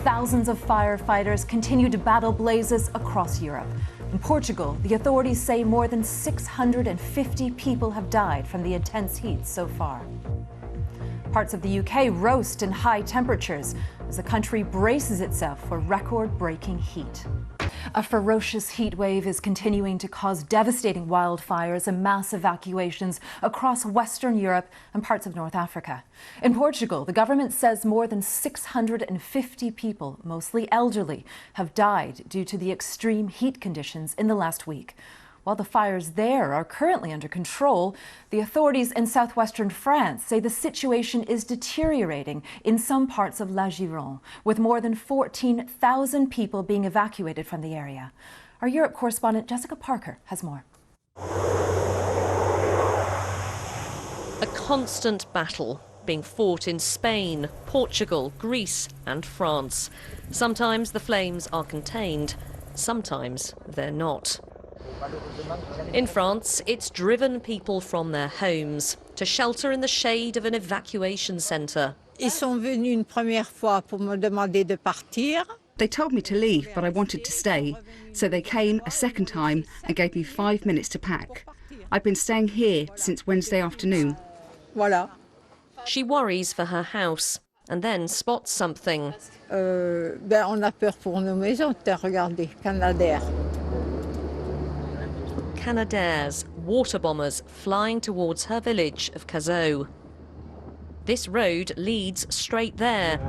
thousands of firefighters continue to battle blazes across Europe. In Portugal, the authorities say more than 650 people have died from the intense heat so far. Parts of the UK roast in high temperatures as the country braces itself for record-breaking heat. A ferocious heat wave is continuing to cause devastating wildfires and mass evacuations across Western Europe and parts of North Africa. In Portugal, the government says more than 650 people, mostly elderly, have died due to the extreme heat conditions in the last week. While the fires there are currently under control, the authorities in southwestern France say the situation is deteriorating in some parts of La Gironde, with more than 14,000 people being evacuated from the area. Our Europe correspondent Jessica Parker has more. A constant battle being fought in Spain, Portugal, Greece and France. Sometimes the flames are contained, sometimes they're not. In France, it's driven people from their homes to shelter in the shade of an evacuation centre. Ils sont venus une première fois pour me demander de partir. They told me to leave, but I wanted to stay. So they came a second time and gave me 5 minutes to pack. I've been staying here since Wednesday afternoon. Voilà. She worries for her house and then spots something. On a peur pour nos maisons. Regardez, Canadair. Canadaires, water bombers flying towards her village of Cazaux. This road leads straight there.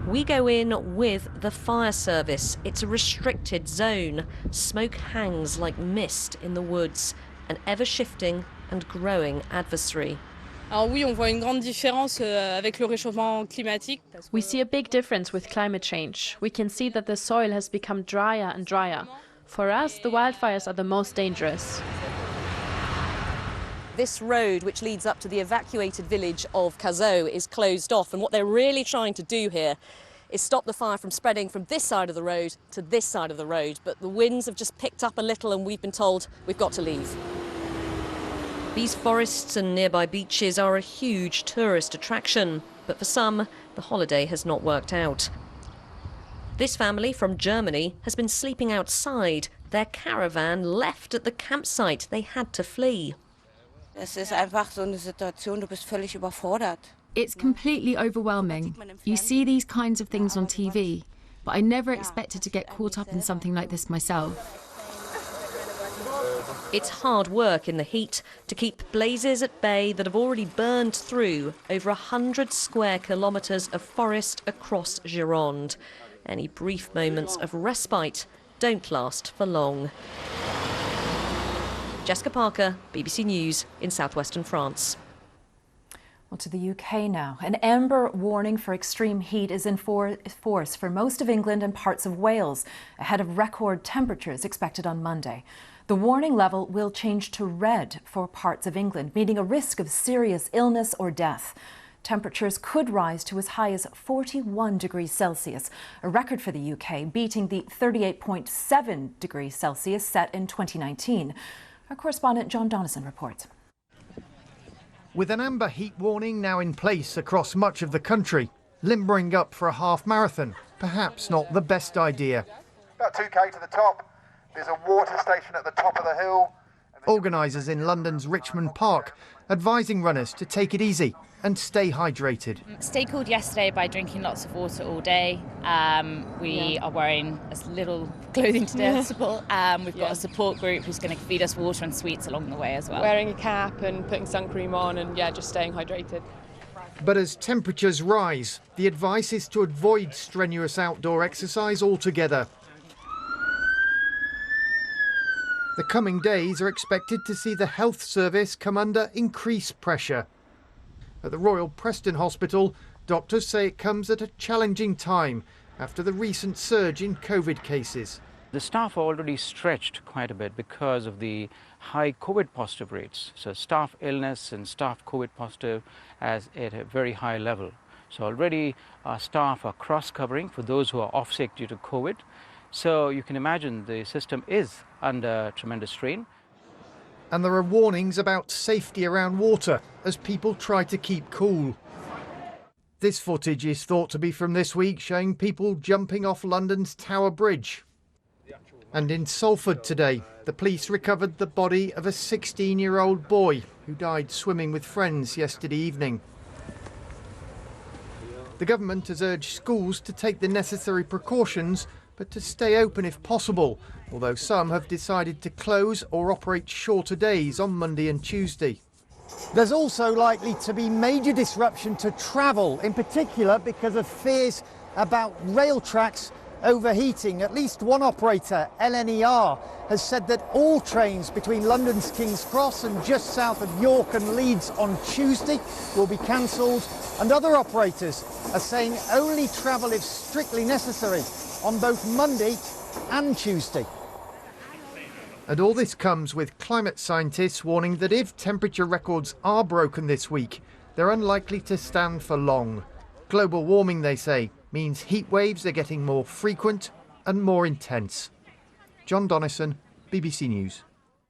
We go in with the fire service. It's a restricted zone. Smoke hangs like mist in the woods, an ever-shifting and growing adversary. We see a big difference with climate change. We can see that the soil has become drier and drier. For us, the wildfires are the most dangerous. This road, which leads up to the evacuated village of Cazaux, is closed off, and what they're really trying to do here is stop the fire from spreading from this side of the road to this side of the road. But the winds have just picked up a little and we've been told we've got to leave. These forests and nearby beaches are a huge tourist attraction, but for some, the holiday has not worked out. This family from Germany has been sleeping outside. Their caravan left at the campsite. They had to flee. It's completely overwhelming. You see these kinds of things on TV, but I never expected to get caught up in something like this myself. It's hard work in the heat to keep blazes at bay that have already burned through over 100 square kilometres of forest across Gironde. Any brief moments of respite don't last for long. Jessica Parker, BBC News in southwestern France. Well, to the UK now. An amber warning for extreme heat is in force for most of England and parts of Wales, ahead of record temperatures expected on Monday. The warning level will change to red for parts of England, meaning a risk of serious illness or death. Temperatures could rise to as high as 41 degrees Celsius, a record for the UK, beating the 38.7 degrees Celsius set in 2019. Our correspondent John Donison reports. With an amber heat warning now in place across much of the country, limbering up for a half marathon, perhaps not the best idea. About 2k to the top, there's a water station at the top of the hill. Organisers in London's Richmond Park advising runners to take it easy and stay hydrated. Stay cooled yesterday by drinking lots of water all day. We are wearing as little clothing today as possible. We've got a support group who's going to feed us water and sweets along the way as well. Wearing a cap and putting sun cream on and just staying hydrated. But as temperatures rise, the advice is to avoid strenuous outdoor exercise altogether. The coming days are expected to see the health service come under increased pressure. At the Royal Preston Hospital, doctors say it comes at a challenging time after the recent surge in COVID cases. The staff are already stretched quite a bit because of the high COVID positive rates. So staff illness and staff COVID positive as at a very high level. So already our staff are cross-covering for those who are off sick due to COVID. So you can imagine the system is under tremendous strain. And there are warnings about safety around water as people try to keep cool. This footage is thought to be from this week, showing people jumping off London's Tower Bridge. And in Salford today, the police recovered the body of a 16-year-old boy who died swimming with friends yesterday evening. The government has urged schools to take the necessary precautions, but to stay open if possible, although some have decided to close or operate shorter days on Monday and Tuesday. There's also likely to be major disruption to travel, in particular because of fears about rail tracks overheating. At least one operator, LNER, has said that all trains between London's King's Cross and just south of York and Leeds on Tuesday will be cancelled, and other operators are saying only travel if strictly necessary on both Monday and Tuesday. And all this comes with climate scientists warning that if temperature records are broken this week, they're unlikely to stand for long. Global warming, they say, means heat waves are getting more frequent and more intense. John Donnison, BBC News.